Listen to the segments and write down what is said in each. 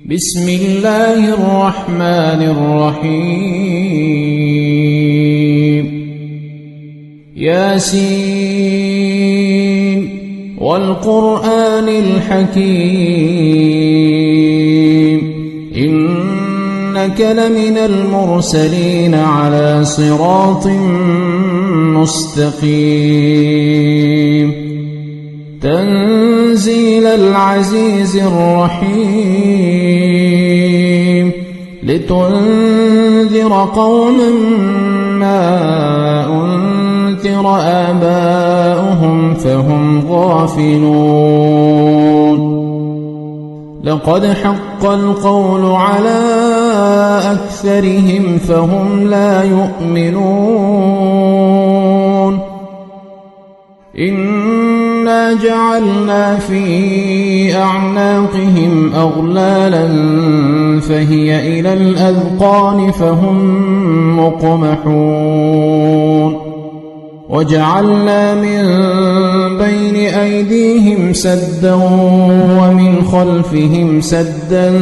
بسم الله الرحمن الرحيم ياسين والقرآن الحكيم إنك لمن المرسلين على صراط مستقيم تنزيل العزيز الرحيم لتنذر قوما ما أنذر آباؤهم فهم غافلون لقد حق القول على أكثرهم فهم لا يؤمنون إنا جعلنا في أعناقهم أغلالا فهي إلى الأذقان فهم مقمحون وجعلنا من بين أيديهم سدا ومن خلفهم سدا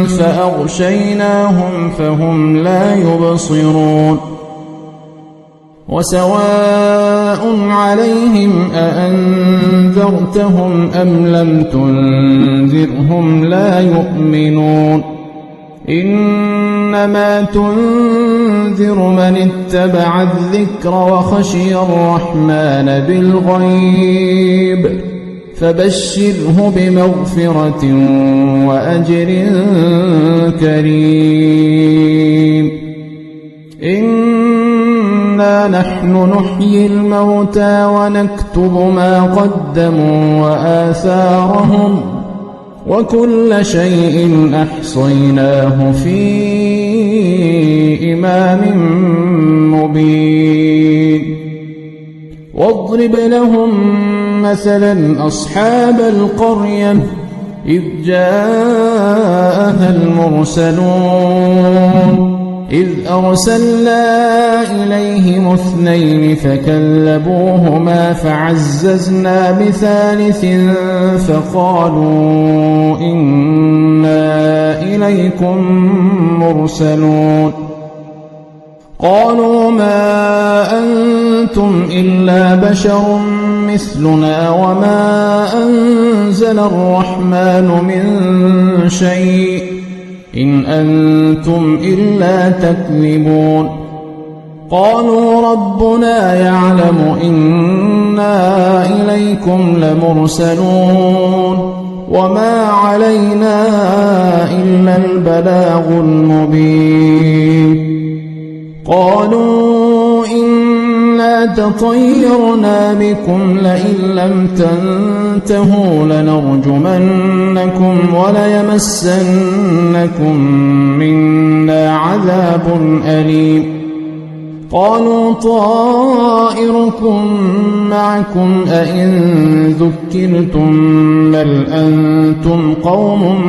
فأغشيناهم فهم لا يبصرون وسواء عليهم أأنذرتهم أم لم تنذرهم لا يؤمنون إنما تنذر من اتبع الذكر وخشي الرحمن بالغيب فبشره بمغفرة وأجر كريم إنا نحن نحيي الموتى ونكتب ما قدموا وآثارهم وكل شيء أحصيناه في إمام مبين واضرب لهم مثلا أصحاب القرية إذ جاءها المرسلون إذ أرسلنا إليهم اثنين فكذبوهما فعززنا بثالث فقالوا إنا إليكم مرسلون قالوا ما أنتم إلا بشر مثلنا وما أنزل الرحمن من شيء إن أنتم إلا تكذبون قالوا ربنا يعلم إنا إليكم لمرسلون وما علينا إلا البلاغ المبين قالوا إنا تطيرنا بكم لئن لم تنتهوا لنرجمنكم وليمسنكم منا عذاب أليم قالوا طائركم معكم أئن ذكرتم بل أنتم قوم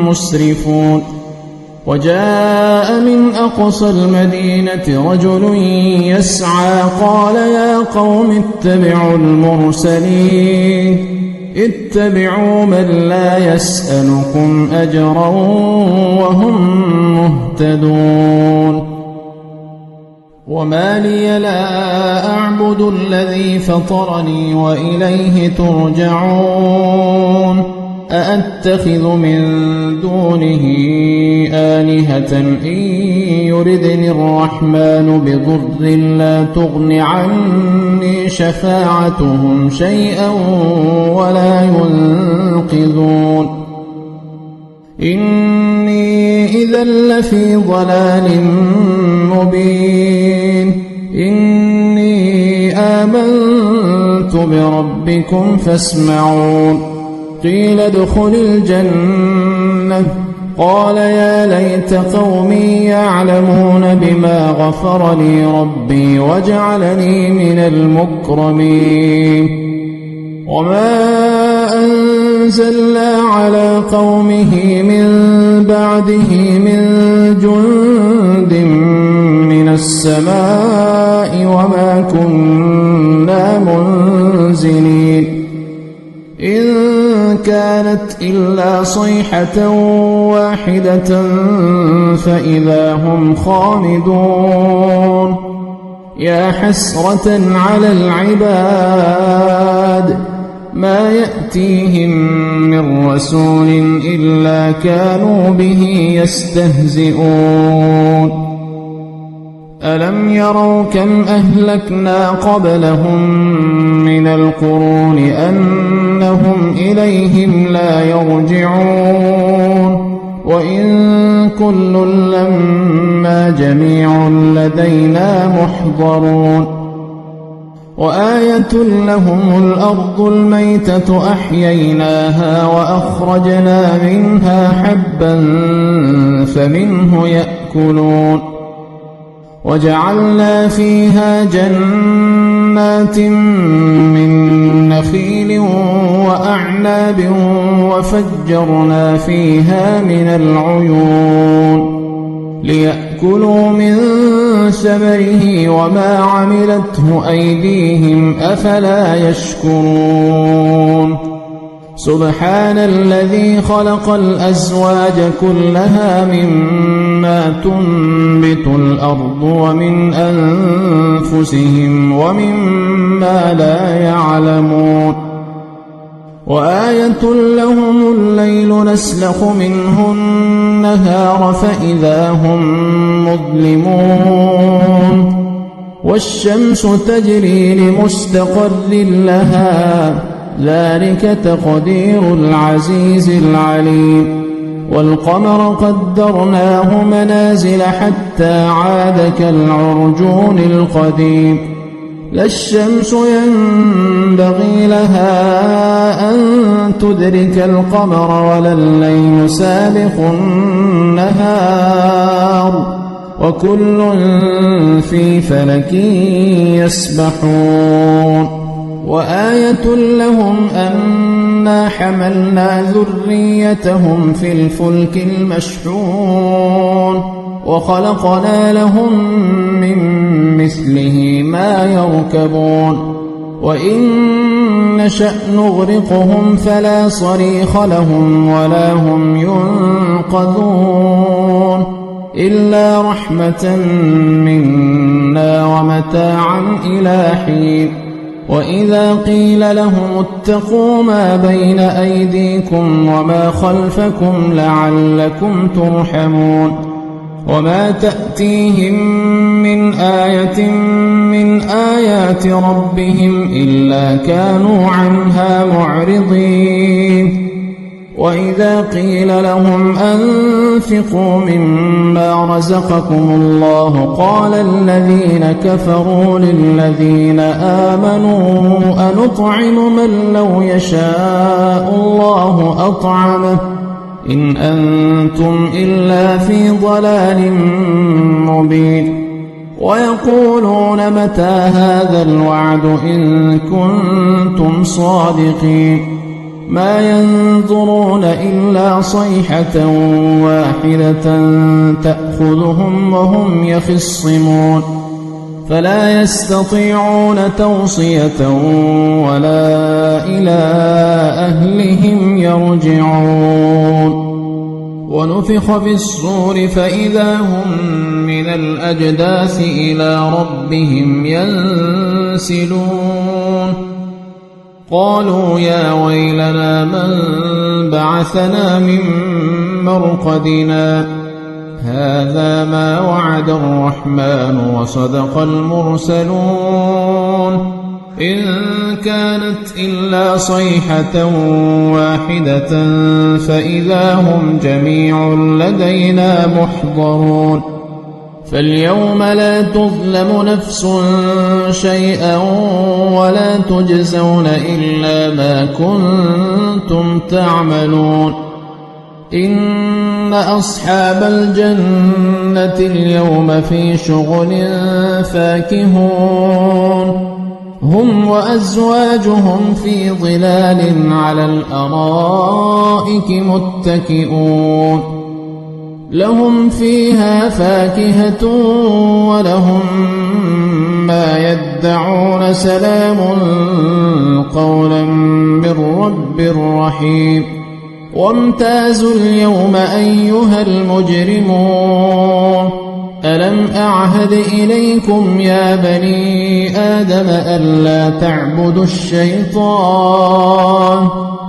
مسرفون وجاء من أقصى المدينة رجل يسعى قال يا قوم اتبعوا المرسلين اتبعوا من لا يسألكم أجرا وهم مهتدون وما لي لا أعبد الذي فطرني وإليه ترجعون أأتخذ من دونه آلهة إن يردني الرحمن بضر لا تغن عني شفاعتهم شيئا ولا ينقذون إني إذا لفي ضلال مبين إني آمنت بربكم فاسمعون قيل ادخل الجنة قال يا ليت قومي يعلمون بما غفر لي ربي وجعلني من المكرمين وما أنزلنا على قومه من بعده من جند من السماء وما كنا منزلين إن كان كانت إلا صيحة واحدة فإذا هم خامدون يا حسرة على العباد ما يأتيهم من رسول إلا كانوا به يستهزئون ألم يروا كم أهلكنا قبلهم من القرون أنهم إليهم لا يرجعون وإن كل لما جميع لدينا محضرون وآية لهم الأرض الميتة أحييناها وأخرجنا منها حبا فمنه يأكلون وجعلنا فيها جنات من نخيل وأعناب وفجرنا فيها من العيون ليأكلوا من ثمره وما عملته أيديهم أفلا يشكرون سبحان الذي خلق الأزواج كلها مما تنبت الأرض ومن أنفسهم ومما لا يعلمون وآية لهم الليل نسلخ منه النهار فإذا هم مظلمون والشمس تجري لمستقر لها ذلك تقدير العزيز العليم والقمر قدرناه منازل حتى عاد كالعرجون القديم لا الشمس ينبغي لها أن تدرك القمر ولا الليل سابق النهار وكل في فلك يسبحون وآية لهم أنا حملنا ذريتهم في الفلك المشحون وخلقنا لهم من مثله ما يركبون وإن نشأ نغرقهم فلا صريخ لهم ولا هم ينقذون إلا رحمة منا ومتاعا إلى حين وإذا قيل لهم اتقوا ما بين أيديكم وما خلفكم لعلكم ترحمون وما تأتيهم من آية من آيات ربهم إلا كانوا عنها معرضين وإذا قيل لهم أنفقوا مما رزقكم الله قال الذين كفروا للذين آمنوا أنطعم من لو يشاء الله أطعمه إن أنتم إلا في ضلال مبين ويقولون متى هذا الوعد إن كنتم صادقين ما ينظرون إلا صيحة واحدة تأخذهم وهم يخصمون فلا يستطيعون توصية ولا إلى أهلهم يرجعون ونفخ في الصور فإذا هم من الأجداث إلى ربهم ينسلون قالوا يا ويلنا من بعثنا من مرقدنا هذا ما وعد الرحمن وصدق المرسلون إن كانت إلا صيحة واحدة فإذا هم جميع لدينا محضرون فاليوم لا تظلم نفس شيئا ولا تجزون إلا ما كنتم تعملون إن أصحاب الجنة اليوم في شغل فاكهون هم وأزواجهم في ظلال على الأرائك متكئون لهم فيها فاكهة ولهم ما يدعون سلام قولا من رب رحيم وامتازوا اليوم أيها المجرمون ألم أعهد إليكم يا بني آدم ألا تعبدوا الشيطان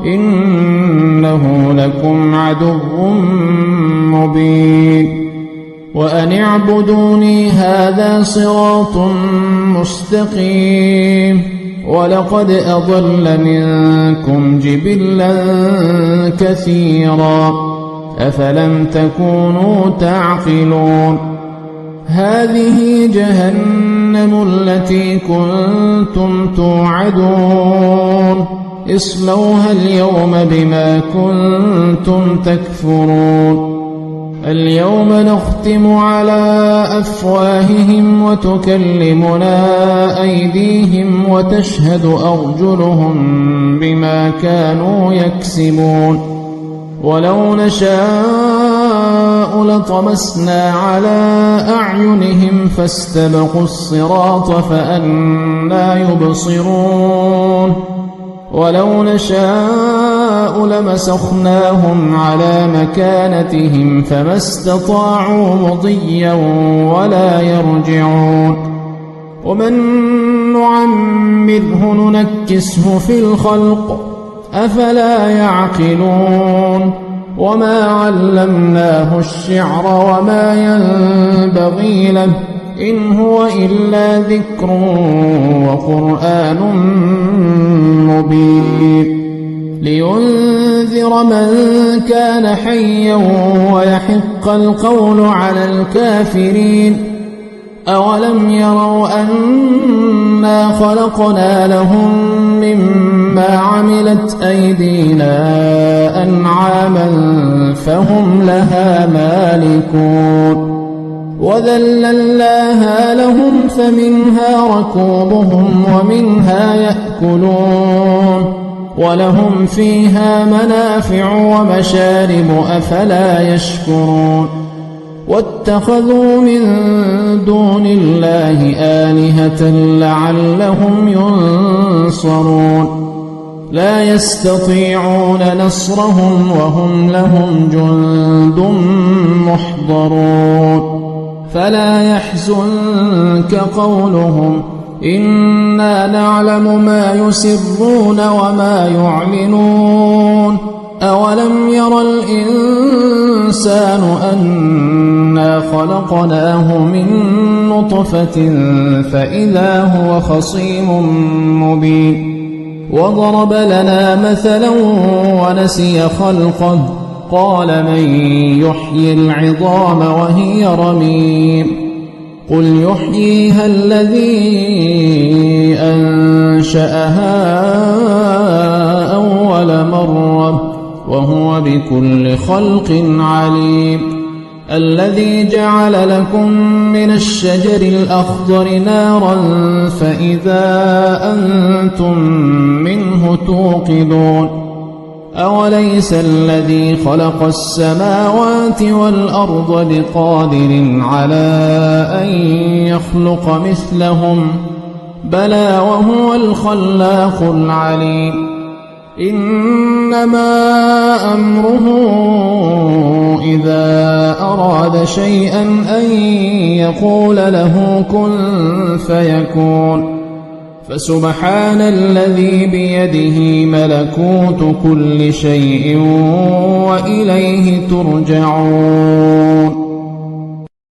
إنه لكم عدو مبين وأن اعبدوني هذا صراط مستقيم ولقد أضل منكم جبلا كثيرا أفلم تكونوا تعقلون هذه جهنم التي كنتم توعدون اصلوها اليوم بما كنتم تكفرون اليوم نختم على أفواههم وتكلمنا أيديهم وتشهد أرجلهم بما كانوا يكسبون ولو نشاء لطمسنا على أعينهم فاستبقوا الصراط فأنى يبصرون ولو نشاء لمسخناهم على مكانتهم فما استطاعوا مضيا ولا يرجعون ومن نعمره ننكسه في الخلق أفلا يعقلون وما علمناه الشعر وما ينبغي له إن هو إلا ذكر وقرآن مبين لينذر من كان حيا ويحق القول على الكافرين أولم يروا أنا خلقنا لهم مما عملت أيدينا أنعاما فهم لها مالكون وذللناها لهم فمنها ركوبهم ومنها يأكلون ولهم فيها منافع ومشارب أفلا يشكرون واتخذوا من دون الله آلهة لعلهم ينصرون لا يستطيعون نصرهم وهم لهم جند محضرون فلا يحزنك قولهم إنا نعلم ما يسرون وما يعلنون أولم ير الإنسان أنا خلقناه من نطفة فإذا هو خصيم مبين وضرب لنا مثلا ونسي خلقه قال من يحيي العظام وهي رميم قل يحييها الذي أنشأها أول مرة وهو بكل خلق عليم الذي جعل لكم من الشجر الأخضر نارا فإذا أنتم منه توقدون أوليس الذي خلق السماوات والأرض بقادر على أن يخلق مثلهم بلى وهو الخلاق العليم إنما أمره إذا أراد شيئا أن يقول له كن فيكون فسبحان الذي بيده ملكوت كل شيء وإليه ترجعون